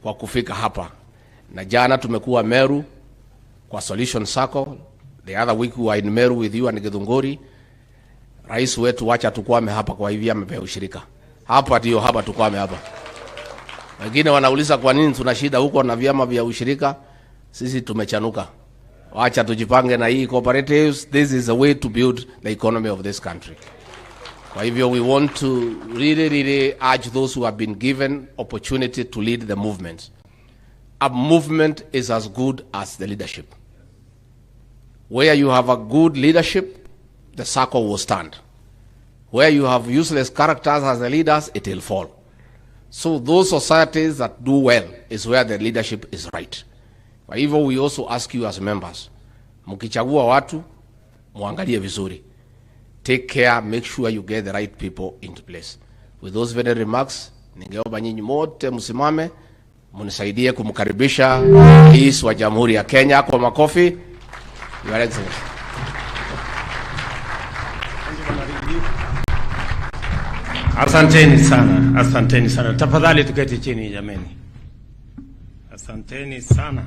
kwa kufika hapa. Na jana tumekuwa Meru kwa Solution Circle. The other week we were in Meru with you and Githunguri. Rais wetu wacha tukwame hapa kwa hivi amepewa ushirika. Hapa ndio hapa tukwame hapa. Wengine wanauliza kwa nini tuna shida huko na vyama vya ushirika. Sisi tumechanuka. Wacha tujipange na hii cooperatives. This is a way to build the economy of this country. Kwa hivyo we want to really urge those who have been given opportunity to lead the movement. A movement is as good as the leadership. Where you have a good leadership, the circle will stand. Where you have useless characters as the leaders, it will fall. So those societies that do well is where the leadership is right. Kwa hivyo we also ask you as members, mkichagua watu, muangalie vizuri. Take care, make sure you get the right people into place. With those very remarks, ningeomba nyinyi wote msimame, munisaidie kumkaribisha Rais wa Jamhuri ya Kenya kwa makofi. Your Excellency. Asanteni sana, asanteni sana. Tafadhali tuketi chini jameni. Asanteni sana.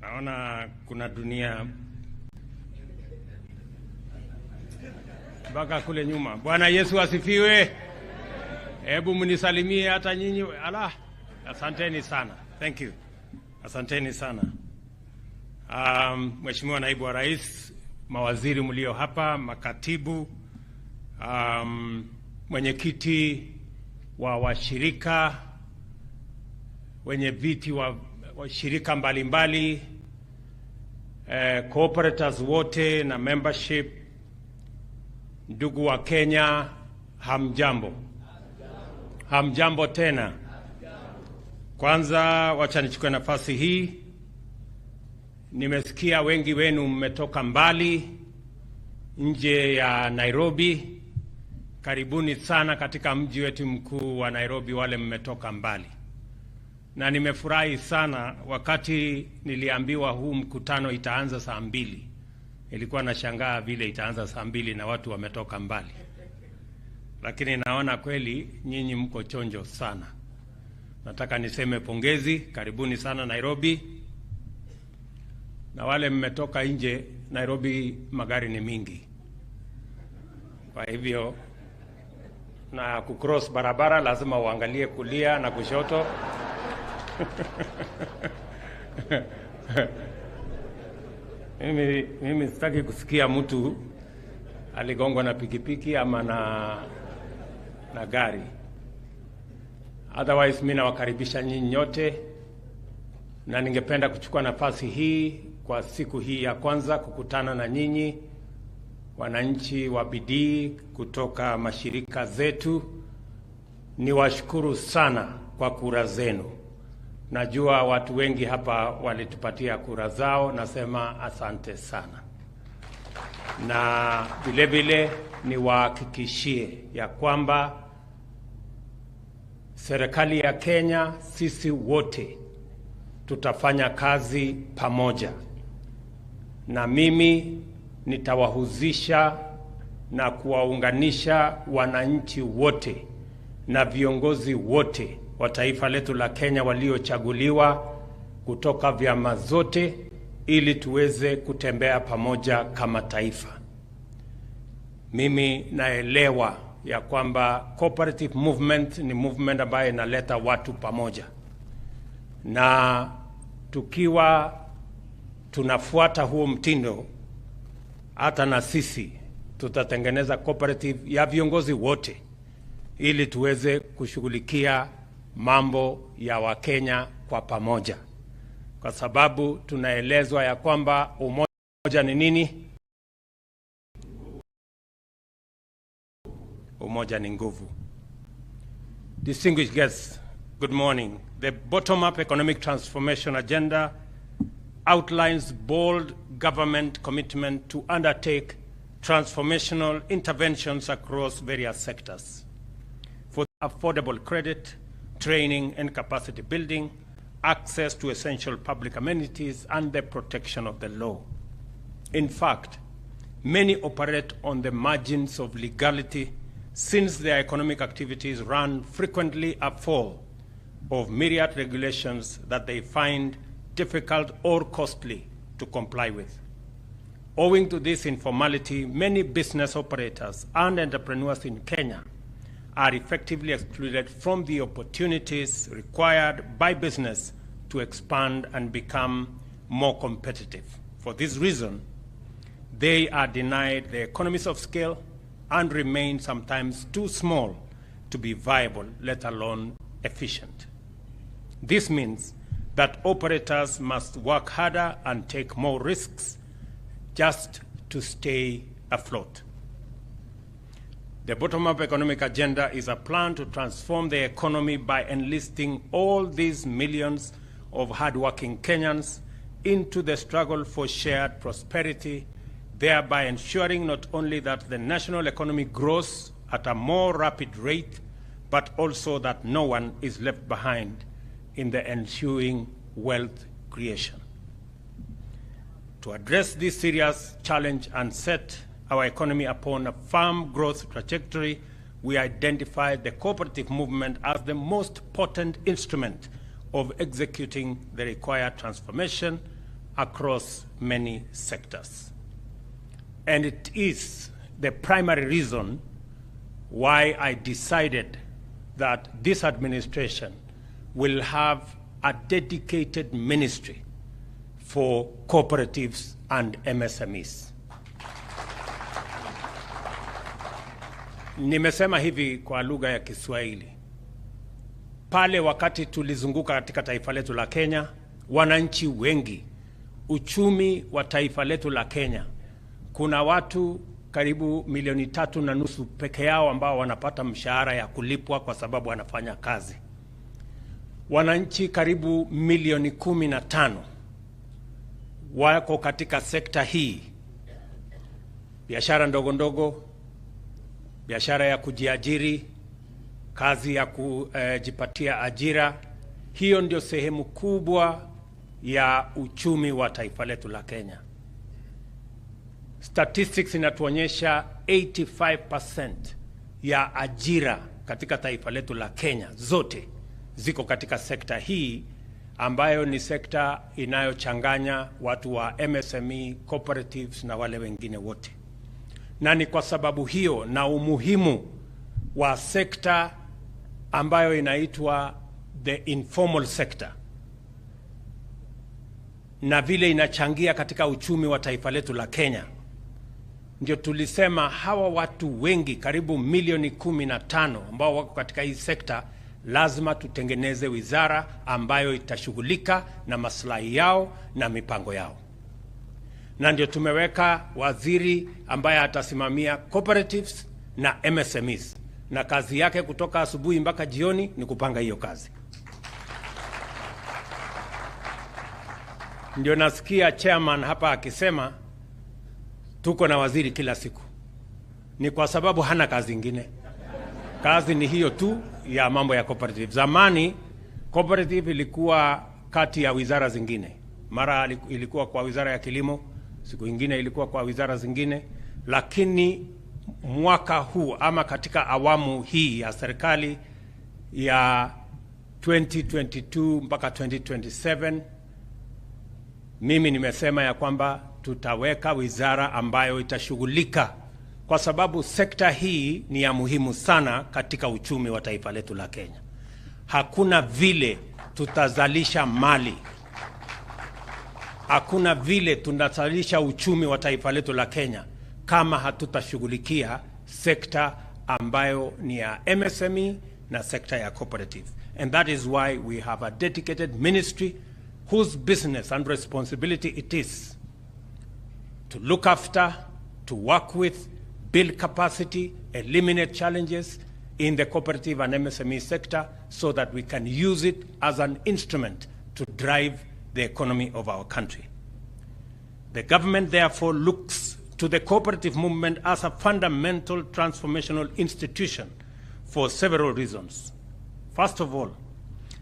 Naona kuna dunia mpaka kule nyuma. Bwana Yesu asifiwe. Hebu mnisalimie hata nyinyi. Asanteni sana. Thank you. Asanteni sana. Mheshimiwa Naibu wa Rais, mawaziri mlio hapa, makatibu, mwenyekiti wa washirika, wenye viti wa shirika mbalimbali, cooperators wote na membership, ndugu wa Kenya, hamjambo. Hamjambo tena. Kwanza wacha nichukue nafasi hii. Nimesikia wengi wenu mmetoka mbali nje ya Nairobi. Karibuni sana katika mji wetu mkuu wa Nairobi wale mmetoka mbali. Na nimefurahi sana wakati niliambiwa huu mkutano itaanza saa 2. Nilikuwa nashangaa vile itaanza saa 2 na watu wametoka mbali. Lakini naona kweli nyinyi mko chonjo sana. Nataka niseme pongezi, karibuni sana Nairobi. Na wale mmetoka nje, Nairobi magari ni mingi. Kwa hivyo na kucross barabara lazima uangalie kulia na kushoto. Mimi sitaki kusikia mtu aligongwa na pikipiki ama na gari. Otherwise mimi nawakaribisha nyinyi nyote, na ningependa kuchukua nafasi hii kwa siku hii ya kwanza kukutana na nyinyi wananchi wa bidii kutoka mashirika zetu. Niwashukuru sana kwa kura zenu. Najua watu wengi hapa walitupatia kura zao, nasema asante sana. Na vile vile niwahakikishie ya kwamba serikali ya Kenya, sisi wote tutafanya kazi pamoja. Na mimi nitawahusisha na kuwaunganisha wananchi wote na viongozi wote wa taifa letu la Kenya waliochaguliwa kutoka vyama zote ili tuweze kutembea pamoja kama taifa. Mimi naelewa ya kwamba cooperative movement ni movement ambayo inaleta watu pamoja. Na tukiwa tunafuata huo mtindo, hata na sisi tutatengeneza cooperative ya viongozi wote ili tuweze kushughulikia mambo ya Wakenya kwa pamoja. Kwa sababu tunaelezwa ya kwamba umoja ni nini? Umoja ni nguvu. Distinguished guests, good morning. The bottom-up economic transformation agenda outlines bold government commitment to undertake transformational interventions across various sectors for affordable credit, training and capacity building, access to essential public amenities, and the protection of the law. In fact, many operate on the margins of legality, since their economic activities run frequently afoul of myriad regulations that they find difficult or costly to comply with. Owing to this informality, many business operators and entrepreneurs in Kenya are effectively excluded from the opportunities required by business to expand and become more competitive. For this reason, they are denied the economies of scale and remain sometimes too small to be viable, let alone efficient. This means that operators must work harder and take more risks just to stay afloat. The bottom-up economic agenda is a plan to transform the economy by enlisting all these millions of hardworking Kenyans into the struggle for shared prosperity, thereby ensuring not only that the national economy grows at a more rapid rate, but also that no one is left behind in the ensuing wealth creation. To address this serious challenge and set our economy upon a firm growth trajectory, we identified the cooperative movement as the most potent instrument of executing the required transformation across many sectors. And it is the primary reason why I decided that this administration will have a dedicated ministry for cooperatives and MSMEs. Nimesema hivi kwa lugha ya Kiswahili. Pale wakati tulizunguka katika taifa letu la Kenya, wananchi wengi, uchumi wa taifa letu la Kenya, kuna watu karibu 3.5 milioni peke yao ambao wanapata mshahara ya kulipwa kwa sababu wanafanya kazi. Wananchi karibu 15 milioni wako katika sekta hii. Biashara ndogo ndogo, biashara ya kujiajiri, kazi ya kujipatia ajira. Hiyo ndio sehemu kubwa ya uchumi wa taifa letu la Kenya. Statistics inatuonyesha 85% ya ajira katika taifa letu la Kenya zote ziko katika sekta hii, ambayo ni sekta inayochanganya watu wa MSME, cooperatives na wale wengine wote. Na ni kwa sababu hiyo na umuhimu wa sekta ambayo inaitwa the informal sector, na vile inachangia katika uchumi wa taifa letu la Kenya, ndio tulisema hawa watu wengi karibu 15 milioni ambao wako katika hii sekta, lazima tutengeneze wizara ambayo itashughulika na maslahi yao na mipango yao. Na ndio tumeweka waziri ambaye atasimamia cooperatives na MSMEs, na kazi yake kutoka asubuhi mpaka jioni ni kupanga hiyo kazi. Ndio nasikia chairman hapa akisema tuko na waziri kila siku. Ni kwa sababu hana kazi ingine. Kazi ni hiyo tu ya mambo ya cooperative. Zamani cooperative ilikuwa kati ya wizara zingine. Mara ilikuwa kwa wizara ya kilimo, siku ingine ilikuwa kwa wizara zingine, lakini mwaka huu ama katika awamu hii ya serikali ya 2022 mpaka 2027, mimi nimesema ya kwamba tutaweka wizara ambayo itashughulika, kwa sababu sekta hii ni ya muhimu sana katika uchumi wa taifa letu la Kenya. Hakuna vile tutazalisha mali, hakuna vile tunazalisha uchumi wa taifa letu la Kenya kama hatutashughulikia sekta ambayo ni ya MSME na sekta ya cooperative. And that is why we have a dedicated ministry whose business and responsibility it is to look after, to work with, build capacity, eliminate challenges in the cooperative and MSME sector so that we can use it as an instrument to drive the economy of our country. The government therefore looks to the cooperative movement as a fundamental transformational institution for several reasons. First of all,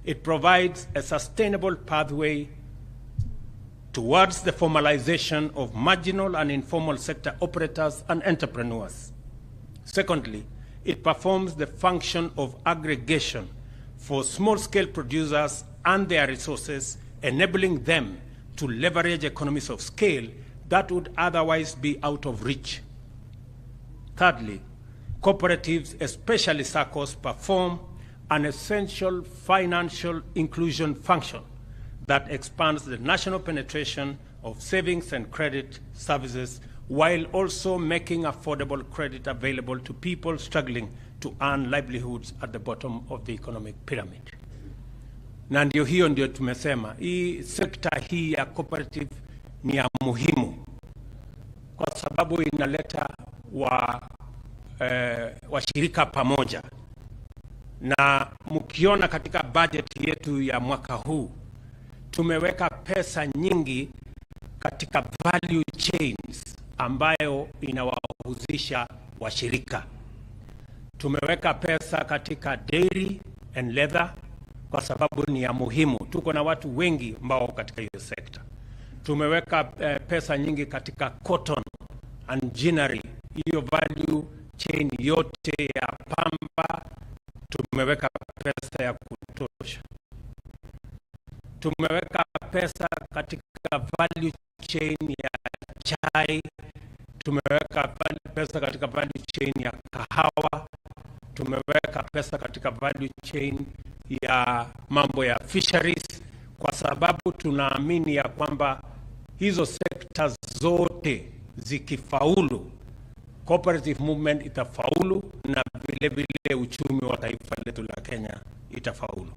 it provides a sustainable pathway towards the formalization of marginal and informal sector operators and entrepreneurs. Secondly, it performs the function of aggregation for small-scale producers and their resources, enabling them to leverage economies of scale that would otherwise be out of reach. Thirdly, cooperatives, especially SACCOs, perform an essential financial inclusion function that expands the national penetration of savings and credit services while also making affordable credit available to people struggling to earn livelihoods at the bottom of the economic pyramid. Na ndio hiyo ndio tumesema hii sekta hii ya cooperative ni ya muhimu kwa sababu inaleta washirika pamoja. Na mkiona katika budget yetu ya mwaka huu tumeweka pesa nyingi katika value chains ambayo inawahusisha washirika. Tumeweka pesa katika dairy and leather kwa sababu ni ya muhimu. Tuko na watu wengi ambao katika hiyo sekta. Tumeweka pesa nyingi katika cotton and ginnery. Hiyo value chain yote ya pamba tumeweka pesa ya kutosha. Tumeweka pesa katika value chain ya chai, tumeweka pesa katika value chain ya kahawa, tumeweka pesa katika value chain ya mambo ya fisheries, kwa sababu tunaamini ya kwamba hizo sekta zote zikifaulu, cooperative movement itafaulu na vile vile uchumi wa taifa letu la Kenya itafaulu.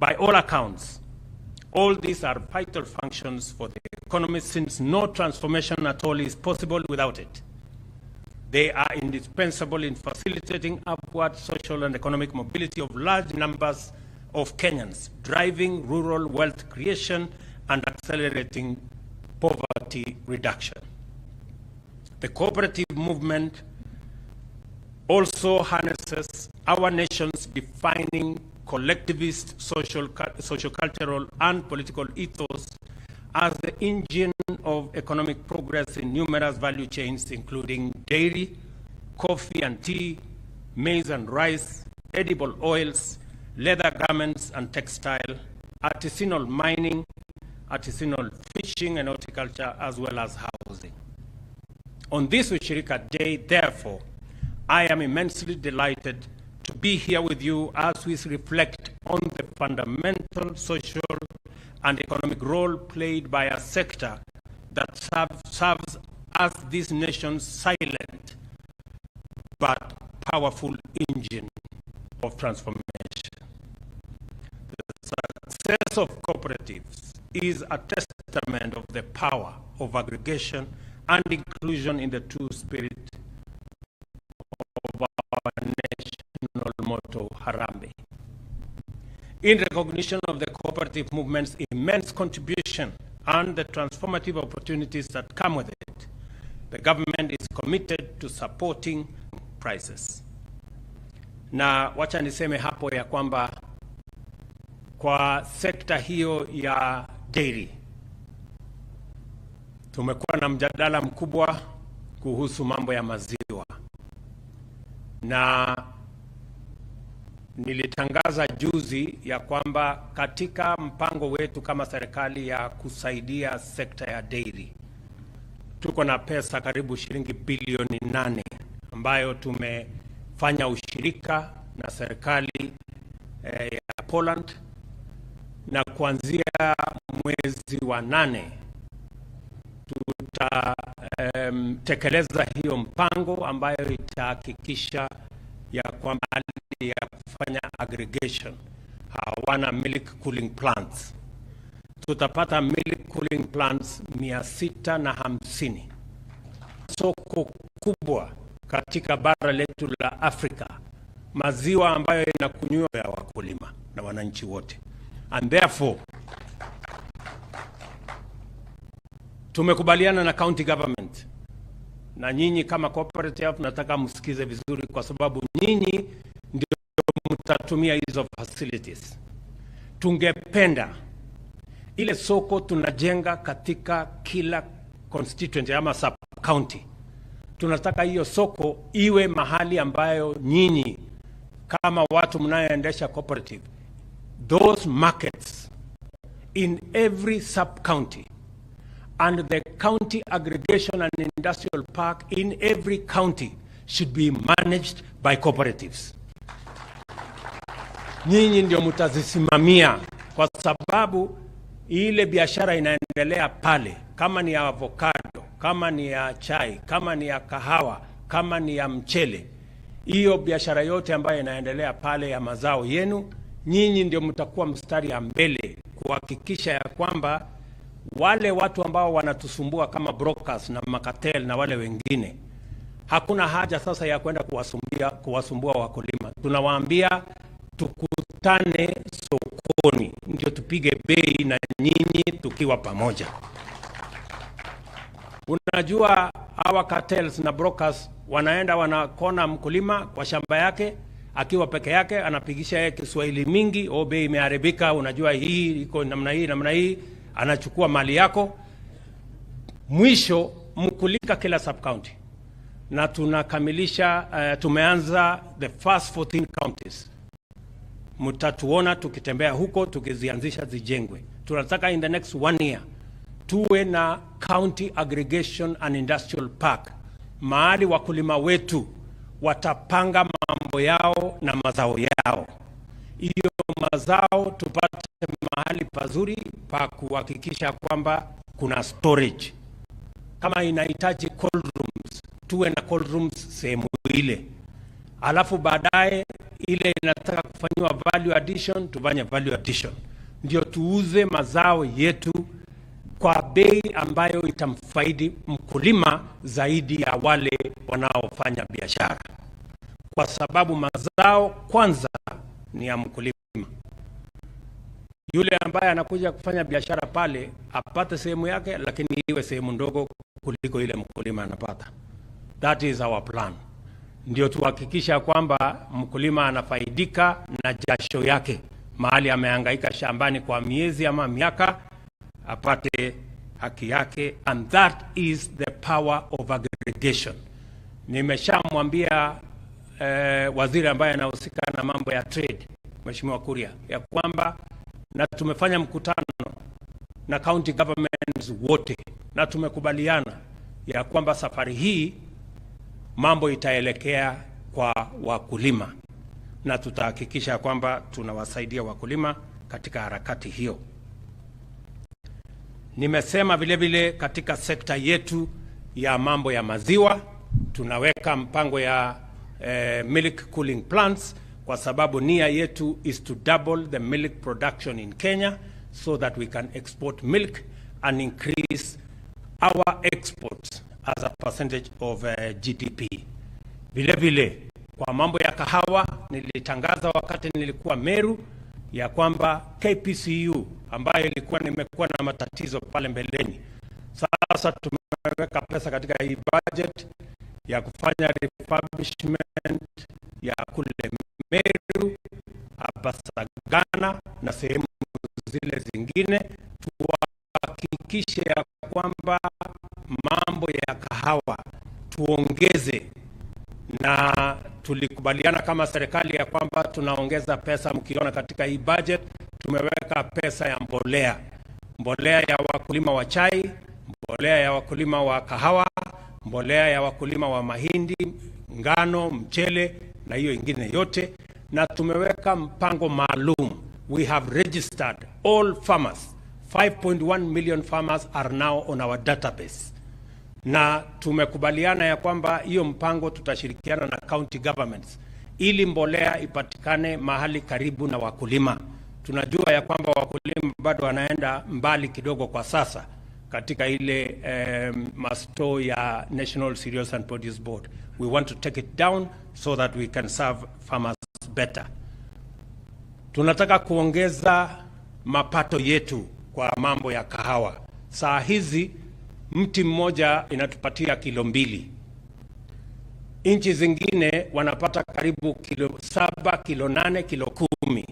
By all accounts, all these are vital functions for the economy, since no transformation at all is possible without it. They are indispensable in facilitating upward social and economic mobility of large numbers of Kenyans, driving rural wealth creation and accelerating poverty reduction. The cooperative movement also harnesses our nation's defining collectivist social, cultural and political ethos as the engine of economic progress in numerous value chains, including dairy, coffee and tea, maize and rice, edible oils, leather garments and textile, artisanal mining, artisanal fishing and horticulture, as well as housing. On this Ushirika Day, therefore, I am immensely delighted to be here with you as we reflect on the fundamental social and economic role played by a sector that serves as this nation's silent but powerful engine of transformation. The success of cooperatives is a testament of the power of aggregation and inclusion in the true spirit of our national motto, Harambee. In recognition of the cooperative movement's immense contribution and the transformative opportunities that come with it, the government is committed to supporting prices. Na wacha niseme hapo ya kwamba kwa sekta hiyo ya dairy tumekuwa na mjadala mkubwa kuhusu mambo ya maziwa, na nilitangaza juzi ya kwamba katika mpango wetu kama serikali ya kusaidia sekta ya dairy tuko na pesa karibu shilingi bilioni 8 ambayo tumefanya ushirika na serikali ya Poland, na kuanzia mwezi wa 8 tutatekeleza hiyo mpango ambayo itahakikisha ya kwamba hali ya kufanya aggregation hawana milk cooling plants. Tutapata milk cooling plants 650. Soko kubwa katika bara letu la Afrika, maziwa ambayo inakunywa ya wakulima na wananchi wote. And therefore, tumekubaliana na county government, na nyinyi kama cooperative nataka msikize vizuri, kwa sababu nyinyi ndio mtatumia hizo facilities. Tungependa ile soko tunajenga katika kila constituency ama sub county Tunataka hiyo soko iwe mahali ambayo nyinyi kama watu mnayoendesha cooperative, those markets in every sub-county and the county aggregation and industrial park in every county should be managed by cooperatives. Nyinyi ndio mtazisimamia, kwa sababu ile biashara inaendelea pale, kama ni ya avocado, kama ni ya chai, kama ni ya kahawa, kama ni ya mchele, hiyo biashara yote ambayo inaendelea pale ya mazao yenu, nyinyi ndio mtakuwa mstari ya mbele kuhakikisha ya kwamba wale watu ambao wanatusumbua kama brokers na makatel na wale wengine, hakuna haja sasa ya kwenda kuwasumbua wakulima. Tunawaambia tukutane sokoni ndio tupige bei na nyinyi tukiwa pamoja. Unajua hawa cartels na brokers wanaenda wanakona mkulima kwa shamba yake akiwa peke yake, anapigisha yeye Kiswahili mingi, bei imeharibika, unajua hii iko namna hii, anachukua mali yako. Mwisho mkulika kila sub county, na tunakamilisha tumeanza the first 14 counties. Mtatuona tukitembea huko tukizianzisha zijengwe. Tunataka in the next 1 year tuwe na county aggregation and industrial park, mahali wakulima wetu watapanga mambo yao na mazao yao. Hiyo mazao tupate mahali pazuri pa kuhakikisha kwamba kuna storage. Kama inahitaji cold rooms, tuwe na cold rooms sehemu ile. Alafu baadaye ile inataka kufanywa value addition, tufanye value addition. Ndio tuuze mazao yetu kwa bei ambayo itamfaidi mkulima zaidi ya wale wanaofanya biashara. Kwa sababu mazao kwanza ni ya mkulima. Yule ambaye anakuja kufanya biashara pale apate sehemu yake, lakini iwe sehemu ndogo kuliko ile mkulima anapata. That is our plan. Ndio tuhakikisha kwamba mkulima anafaidika na jasho yake, mahali amehangaika shambani kwa miezi ama miaka, apate haki yake, and that is the power of aggregation. Nimeshamwambia waziri ambaye anahusika na mambo ya trade, Mheshimiwa Kuria, ya kwamba na tumefanya mkutano na county governments wote, na tumekubaliana ya kwamba safari hii mambo itaelekea kwa wakulima, na tutahakikisha kwamba tunawasaidia wakulima katika harakati hiyo. Nimesema vile vile katika sekta yetu ya mambo ya maziwa tunaweka mpango ya milk cooling plants, kwa sababu nia yetu is to double the milk production in Kenya so that we can export milk and increase our exports as a percentage of GDP. Vile vile kwa mambo ya kahawa nilitangaza wakati nilikuwa Meru ya kwamba KPCU ambayo nimekuwa na matatizo pale mbeleni, sasa tumeweka pesa katika hii budget ya kufanya refurbishment ya kule Meru, hapa Sagana na sehemu zile zingine, tuhakikishe ya kwamba mambo ya kahawa tuongeze, na tulikubaliana kama serikali ya kwamba tunaongeza pesa. Mkiona katika hii budget tumeweka pesa ya mbolea ya wakulima wa chai, mbolea ya wakulima wa kahawa, mbolea ya wakulima wa mahindi, ngano, mchele na hiyo ingine yote, na tumeweka mpango maalum. We have registered all farmers. 5.1 million farmers are now on our database. Na tumekubaliana ya kwamba hiyo mpango tutashirikiana na county governments ili mbolea ipatikane mahali karibu na wakulima. Tunajua ya kwamba wakulima bado wanaenda mbali kidogo kwa sasa katika ile masto ya National Cereals and Produce Board. We want to take it down so that we can serve farmers better. Tunataka kuongeza mapato yetu kwa mambo ya kahawa. Saa hizi mti mmoja inatupatia kilo 2. Nchi zingine wanapata karibu kilo 7, kilo 8, kilo 10.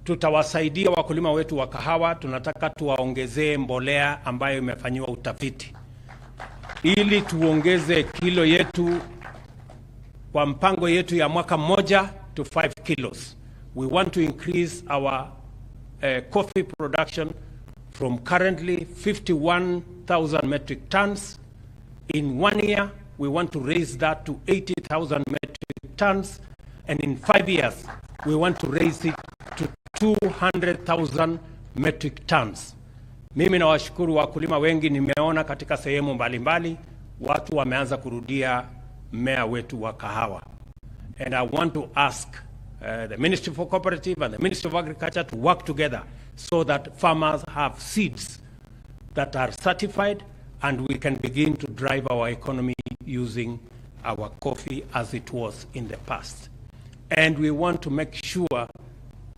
Tutawasaidia wakulima wetu wa kahawa. Tunataka tuwaongezee mbolea ambayo imefanyiwa utafiti. ili tuongeze kilo yetu kwa mpango yetu ya mwaka mmoja to 5 kilos. We want to increase our coffee production from currently 51,000 metric tons. In 1 year, we want to raise that to 80,000 metric tons. And in 5 years, we want to raise it to 200,000 metric tons. Mimi na washukuru wakulima wengi, nimeona katika sehemu mbalimbali watu wameanza kurudia mmea wetu wa kahawa. And I want to ask the Ministry for Cooperative and the Ministry of Agriculture to work together so that farmers have seeds that are certified and we can begin to drive our economy using our coffee as it was in the past. And we want to make sure,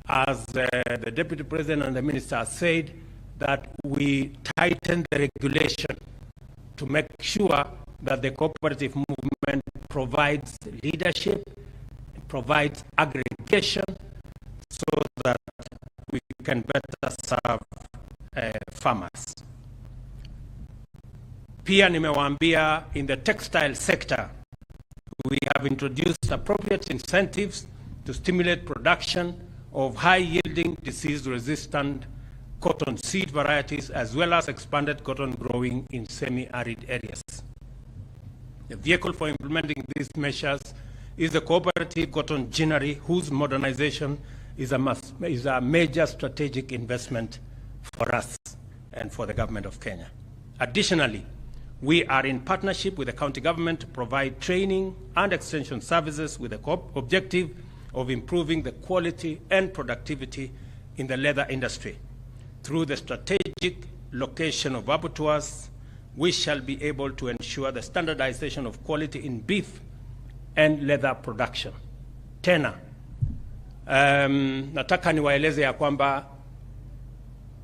as the Deputy President and the Minister said, that we tighten the regulation to make sure that the cooperative movement provides leadership, provides aggregation, so that we can better serve farmers. Pia nimewaambia, in the textile sector, we have introduced appropriate incentives to stimulate production of high-yielding, disease-resistant cotton seed varieties, as well as expanded cotton growing in semi-arid areas. The vehicle for implementing these measures is the cooperative cotton ginnery, whose modernization is a major strategic investment for us and for the government of Kenya. Additionally, we are in partnership with the county government to provide training and extension services with the objective of improving the quality and productivity in the leather industry. Through the strategic location of abattoirs, we shall be able to ensure the standardization of quality in beef and leather production. Tena, nataka niwaeleze ya kwamba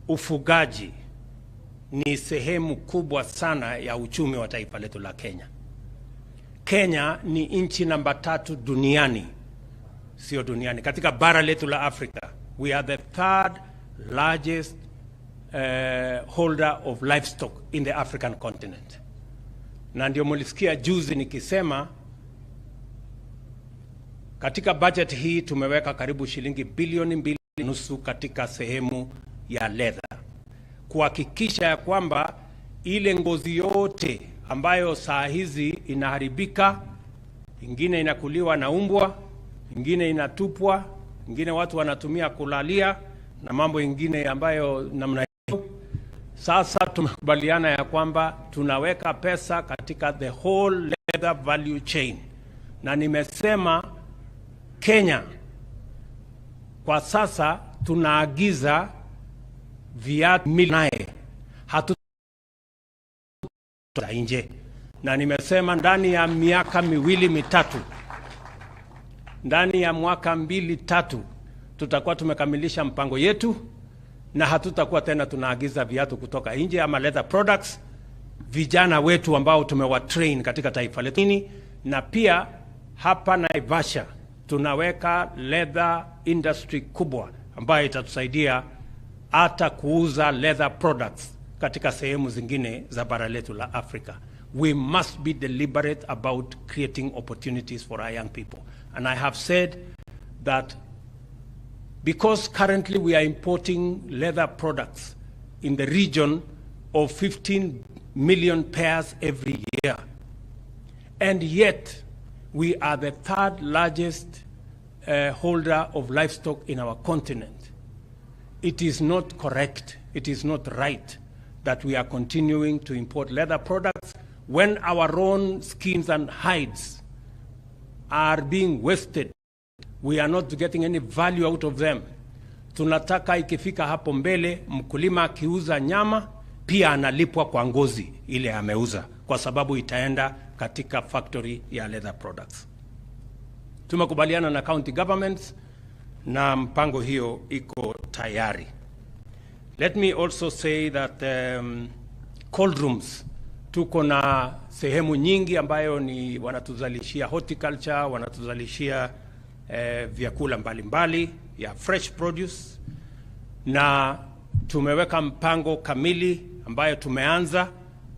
ufugaji ni sehemu kubwa sana ya uchumi wa taifa letu la Kenya. Kenya ni nchi namba 3 duniani, sio duniani, katika bara letu la Afrika. We are the 3rd largest holder of livestock in the African continent. Na ndio mulisikia juzi nikisema katika budget hii tumeweka karibu shilingi bilioni 2.5 katika sehemu ya leather, kuhakikisha ya kwamba ile ngozi yote ambayo saa hizi inaharibika, ingine inakuliwa na umbwa, ingine inatupwa, ingine watu wanatumia kulalia na mambo ingine ambayo namna hiyo. Sasa tumekubaliana ya kwamba tunaweka pesa katika the whole leather value chain. Na nimesema Kenya kwa sasa tunaagiza viatu naye hatu nje, na nimesema ndani ya miaka 2-3, ndani ya mwaka 2-3 tutakuwa tumekamilisha mpango yetu na hatutakuwa tena tunaagiza viatu kutoka nje ama leather products. Vijana wetu ambao tumewatrain katika taifa letu, na pia hapa Naivasha tunaweka leather industry kubwa ambayo itatusaidia hata kuuza leather products katika sehemu zingine za bara letu la Afrika. We must be deliberate about creating opportunities for our young people. And I have said that because currently we are importing leather products in the region of 15 million pairs every year, and yet we are the 3rd largest holder of livestock in our continent. It is not correct, it is not right that we are continuing to import leather products when our own skins and hides are being wasted. We are not getting any value out of them. Tunataka ikifika hapo mbele, mkulima akiuza nyama pia analipwa kwa ngozi ile ameuza, kwa sababu itaenda katika factory ya leather products. Tumekubaliana na county governments na mpango hiyo iko tayari. Let me also say that cold rooms, tuko na sehemu nyingi ambayo ni wanatuzalishia horticulture, wanatuzalishia vyakula mbalimbali ya fresh produce, na tumeweka mpango kamili ambayo tumeanza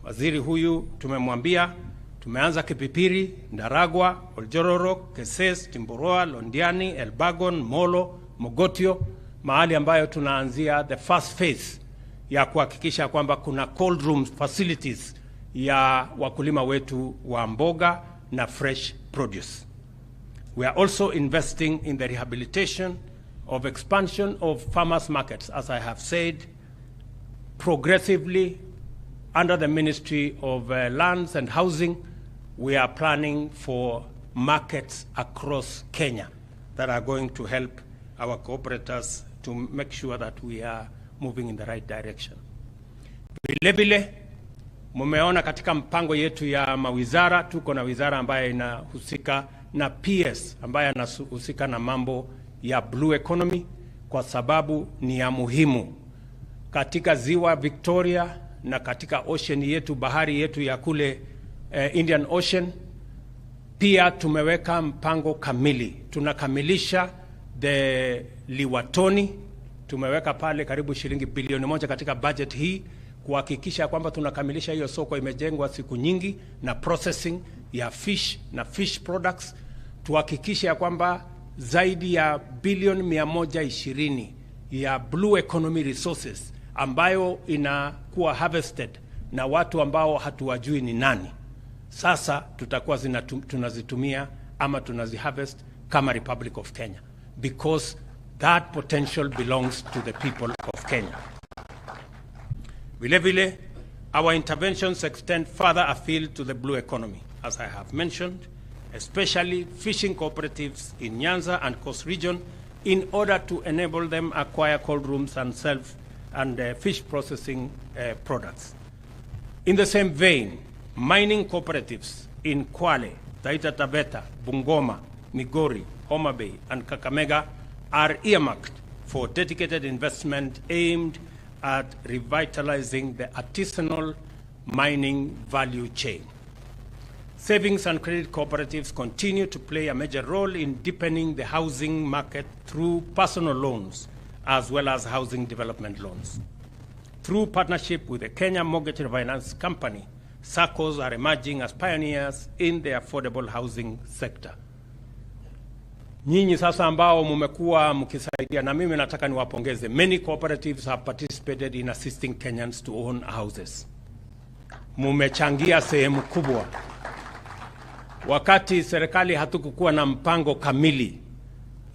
Waziri huyu tumemwambia, tumeanza Kipipiri, Ndaragwa, Oljororok, Keses, Timboroa, Londiani, Elbagon, Molo, Mogotio, mahali ambayo tunaanzia the first phase ya kuhakikisha kwamba kuna cold room facilities ya wakulima wetu wa mboga na fresh produce. We are also investing in the rehabilitation of expansion of farmers markets, as I have said, progressively under the Ministry of Lands and Housing. We are planning for markets across Kenya that are going to help our cooperators to make sure that we are moving in the right direction. Vile mumeona katika mpango yetu ya mawizara, tuko na wizara ambayo inahusika na PS ambayo inahusika na mambo ya blue economy, kwa sababu ni ya muhimu katika ziwa Victoria na katika ocean yetu, bahari yetu ya kule Indian Ocean. Pia tumeweka mpango kamili, tunakamilisha the Liwatoni, tumeweka pale karibu shilingi bilioni 1 katika budget hii kuhakikisha kwamba tunakamilisha hiyo soko. Imejengwa siku nyingi na processing ya fish na fish products. Tuhakikisha kwamba zaidi ya bilioni 120 ya blue economy resources ambayo inakuwa harvested na watu ambao hatuwajui ni nani, sasa tutakuwa tunazitumia ama tunaziharvest kama Republic of Kenya, because that potential belongs to the people of Kenya. Vile, our interventions extend further afield to the blue economy, as I have mentioned, especially fishing cooperatives in Nyanza and Coast Region, in order to enable them acquire cold rooms and fish processing products. In the same vein, mining cooperatives in Kwale, Taita Taveta, Bungoma, Migori, Homa Bay, and Kakamega are earmarked for dedicated investment aimed at revitalizing the artisanal mining value chain. Savings and credit cooperatives continue to play a major role in deepening the housing market through personal loans as well as housing development loans. Through partnership with the Kenya Mortgage Refinance Company, SACCOs are emerging as pioneers in the affordable housing sector. Nyinyi sasa ambao mumekuwa mkisaidia, na mimi nataka niwapongeze. Many cooperatives have participated in assisting Kenyans to own houses. Mumechangia sehemu kubwa. Wakati serikali hatukukuwa na mpango kamili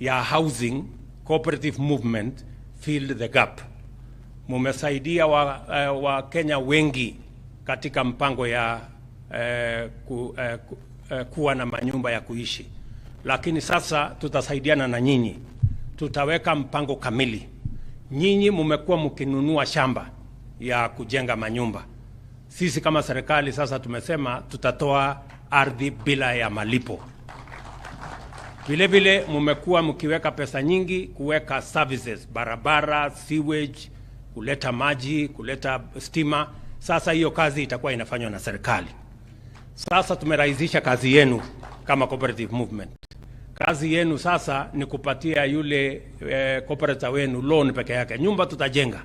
ya housing, cooperative movement filled the gap. Mumesaidia wa Kenya wengi katika mpango ya kuwa na manyumba ya kuishi. Lakini sasa tutasaidiana na nyinyi. Tutaweka mpango kamili. Nyinyi mumekuwa mkinunua shamba ya kujenga manyumba. Sisi kama serikali sasa tumesema tutatoa ardhi bila ya malipo. Vile mumekuwa mkiweka pesa nyingi kuweka services, barabara, sewage, kuleta maji, kuleta stima. Sasa hiyo kazi itakuwa inafanywa na serikali. Sasa tumerahisisha kazi yenu kama cooperative movement. Kazi yenu sasa ni kupatia yule cooperative wenu loan peke yake. Nyumba tutajenga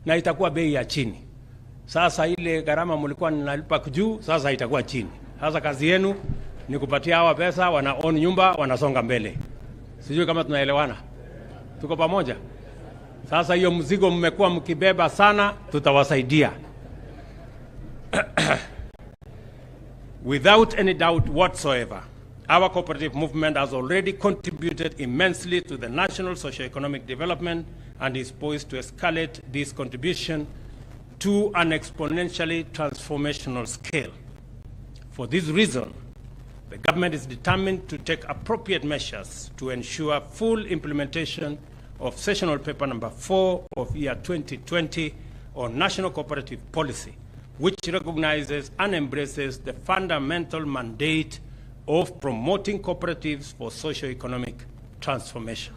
na itakuwa bei ya chini. Sasa ile gharama mlikuwa mnalipa juu, sasa itakuwa chini. Sasa kazi yenu ni kupatia hawa pesa, wana own nyumba, wanasonga mbele. Sijui kama tunaelewana. Tuko pamoja? Sasa hiyo mzigo mmekuwa mkibeba sana, tutawasaidia. Without any doubt whatsoever, our cooperative movement has already contributed immensely to the national socio-economic development and is poised to escalate this contribution to an exponentially transformational scale. For this reason, the government is determined to take appropriate measures to ensure full implementation of Sessional Paper Number 4 of year 2020 on National Cooperative Policy, which recognizes and embraces the fundamental mandate of promoting cooperatives for socio-economic transformation.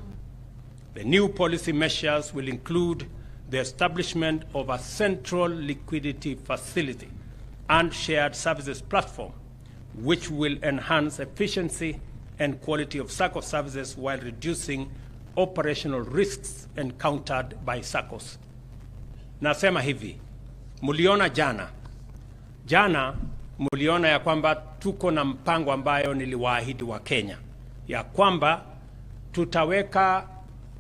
The new policy measures will include the establishment of a central liquidity facility and shared services platform, which will enhance efficiency and quality of SACCO services while reducing operational risks encountered by SACCOs. Nasema hivi, muliona jana Jana muliona ya kwamba tuko na mpango ambayo niliwaahidi wa Kenya ya kwamba tutaweka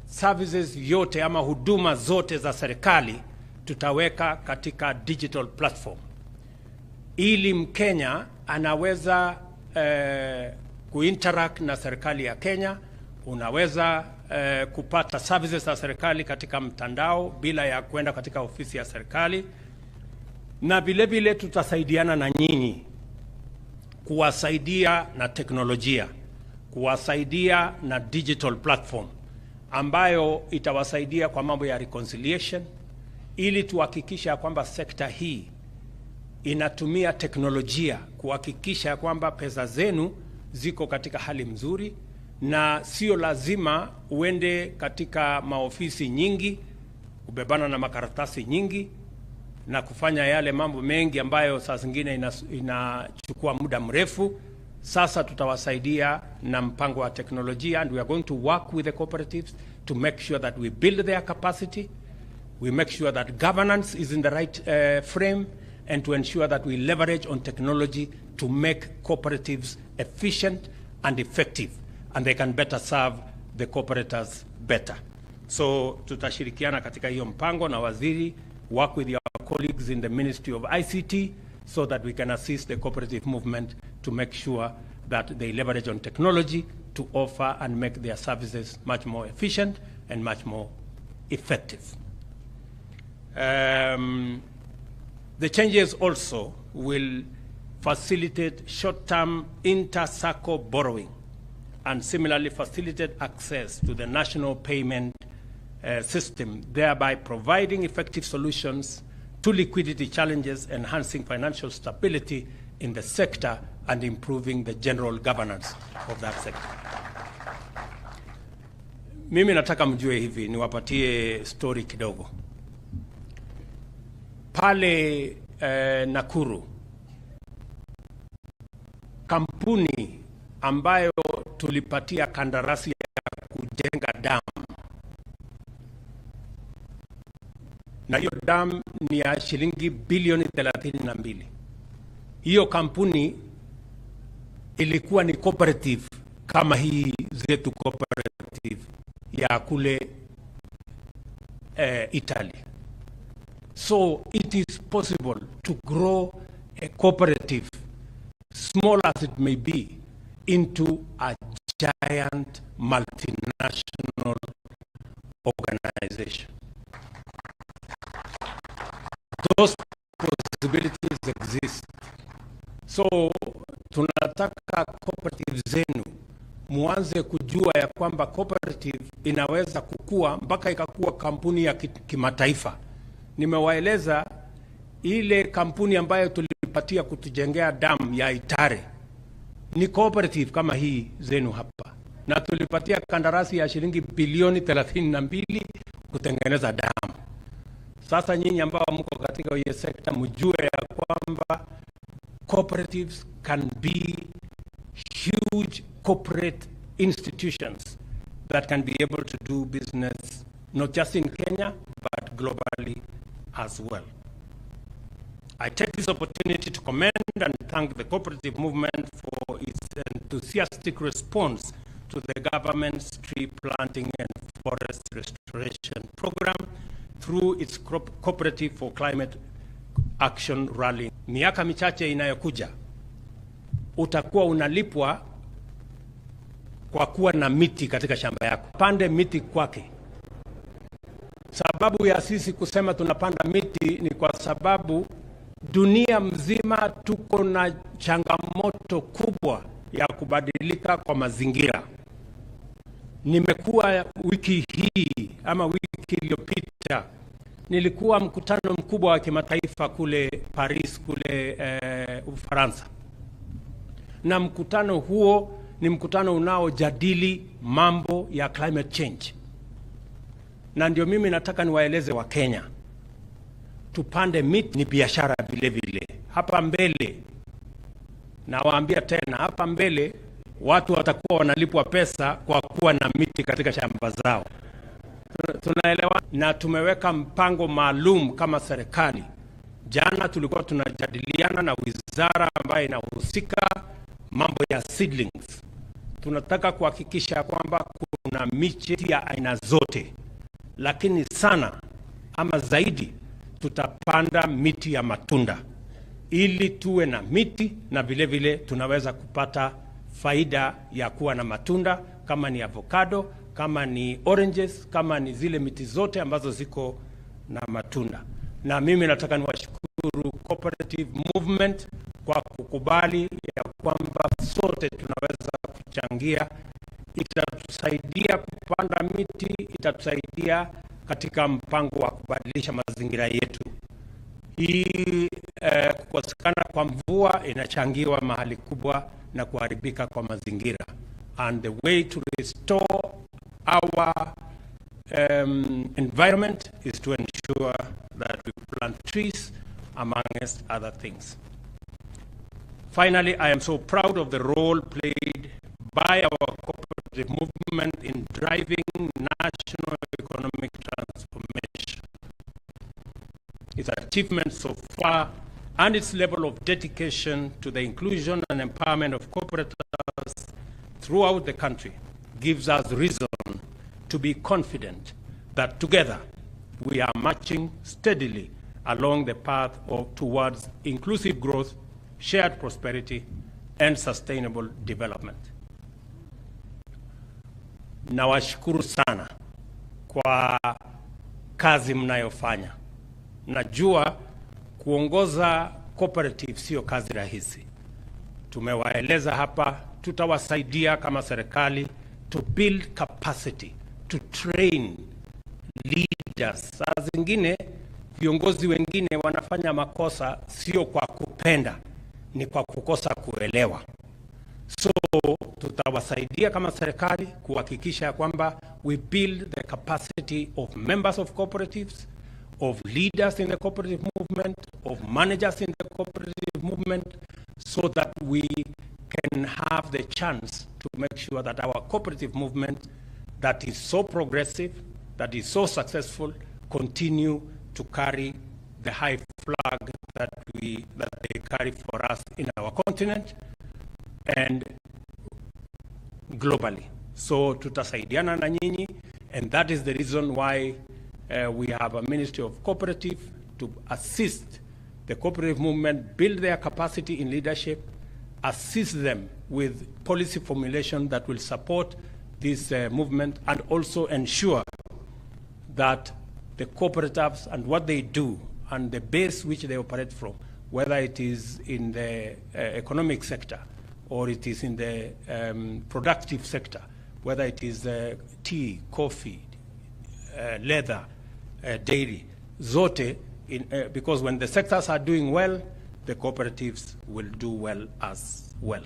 services yote ama huduma zote za serikali tutaweka katika digital platform, ili Mkenya anaweza kuinteract na serikali ya Kenya. Unaweza kupata services za serikali katika mtandao bila ya kwenda katika ofisi ya serikali, na vile vile tutasaidiana na nyinyi kuwasaidia na teknolojia, kuwasaidia na digital platform ambayo itawasaidia kwa mambo ya reconciliation, ili tuhakikisha kwamba sekta hii inatumia teknolojia kuhakikisha kwamba pesa zenu ziko katika hali mzuri, na sio lazima uende katika maofisi nyingi kubebana na makaratasi nyingi na kufanya yale mambo mengi ambayo saa zingine inachukua muda mrefu. Sasa tutawasaidia na mpango wa teknolojia, and we are going to work with the cooperatives to make sure that we build their capacity, we make sure that governance is in the right frame, and to ensure that we leverage on technology to make cooperatives efficient and effective, and they can better serve the cooperators better. So tutashirikiana katika hiyo mpango na waziri, work with your colleagues in the Ministry of ICT so that we can assist the cooperative movement to make sure that they leverage on technology to offer and make their services much more efficient and much more effective. The changes also will facilitate short-term inter-SACCO borrowing and similarly facilitate access to the national payment system, thereby providing effective solutions to liquidity challenges, enhancing financial stability in the sector and improving the general governance of that sector. Mimi nataka mjue hivi, niwapatie story kidogo. Pale Nakuru, kampuni ambayo tulipatia kandarasi ya kujenga damu, na hiyo damu ni ya shilingi bilioni 32. Hiyo kampuni ilikuwa ni cooperative kama hii zetu cooperative ya kule Italy. So it is possible to grow a cooperative, small as it may be, into a giant multinational organization. Those possibilities exist. So tunataka cooperative zenu muanze kujua ya kwamba cooperative inaweza kukua mpaka ikakuwa kampuni ya kimataifa. Nimewaeleza ile kampuni ambayo tulipatia kutujengea damu ya Itare ni cooperative kama hii zenu hapa, na tulipatia kandarasi ya shilingi bilioni 32 kutengeneza damu. Sasa nyinyi ambao mko katika hiyo sekta mjue ya kwamba cooperatives can be huge corporate institutions that can be able to do business not just in Kenya but globally as well. I take this opportunity to commend and thank the cooperative movement for its enthusiastic response to the government's tree planting and forest restoration program through its Cooperative for Climate Action Rally. Miaka michache inayokuja utakuwa unalipwa kwa kuwa na miti katika shamba yako. Pande miti kwake. Sababu ya sisi kusema tunapanda miti ni kwa sababu dunia mzima tuko na changamoto kubwa ya kubadilika kwa mazingira. Nimekuwa wiki hii ama wiki iliyopita nilikuwa mkutano mkubwa wa kimataifa kule Paris kule Ufaransa. Na mkutano huo ni mkutano unaojadili mambo ya climate change. Na ndio mimi nataka niwaeleze wa Kenya, tupande miti ni biashara vile vile. Hapa mbele, na waambia tena, hapa mbele watu watakuwa wanalipwa pesa kwa kuwa na miti katika shamba zao. Tunaelewa, na tumeweka mpango maalum kama serikali. Jana tulikuwa tunajadiliana kushirikiana na wizara ambayo inahusika mambo ya seedlings. Tunataka kuhakikisha kwamba kuna miche ya aina zote, lakini sana ama zaidi tutapanda miti ya matunda ili tuwe na miti na vile vile tunaweza kupata faida ya kuwa na matunda, kama ni avocado, kama ni oranges, kama ni zile miti zote ambazo ziko na matunda. Na mimi nataka niwashukuru cooperative movement kwa kukubali ya kwamba sote tunaweza kuchangia. Itatusaidia kupanda miti, itatusaidia katika mpango wa kubadilisha mazingira yetu. Hii kukosekana kwa mvua inachangiwa mahali kubwa na kuharibika kwa mazingira. And the way to restore our environment is to ensure that we plant trees, amongst other things. Finally, I am so proud of the role played by our cooperative movement in driving national economic transformation. Its achievements so far and its level of dedication to the inclusion and empowerment of cooperatives throughout the country gives us reason to be confident that together we are marching steadily along the path towards inclusive growth, shared prosperity, and sustainable development. Nawashukuru sana kwa kazi mnayofanya. Najua kuongoza cooperative sio kazi rahisi. Tumewaeleza hapa, tutawasaidia kama serikali to build capacity, to train leaders. Saa zingine viongozi wengine wanafanya makosa sio kwa kupenda, ni kwa kukosa kuelewa. So tutawasaidia kama serikali kuhakikisha kwamba we build the capacity of members of cooperatives, of leaders in the cooperative movement, of managers in the cooperative movement, so that we can have the chance to make sure that our cooperative movement that is so progressive, that is so successful, continue to carry the high flag that they carry for us in our continent and globally. So tutasaidiana na nyinyi, and that is the reason why we have a Ministry of Cooperative to assist the cooperative movement build their capacity in leadership, assist them with policy formulation that will support this movement, and also ensure that the cooperatives and what they do and the base which they operate from, whether it is in the economic sector or it is in the productive sector, whether it is tea, coffee, leather, dairy, zote, because when the sectors are doing well, the cooperatives will do well as well.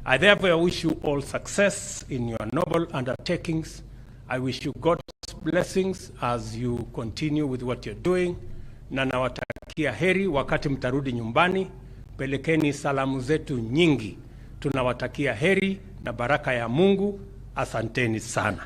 I therefore wish you all success in your noble undertakings. I wish you God's blessings as you continue with what you're doing. Na nawatakia heri wakati mtarudi nyumbani. Pelekeni salamu zetu nyingi. Tunawatakia heri na baraka ya Mungu. Asanteni sana.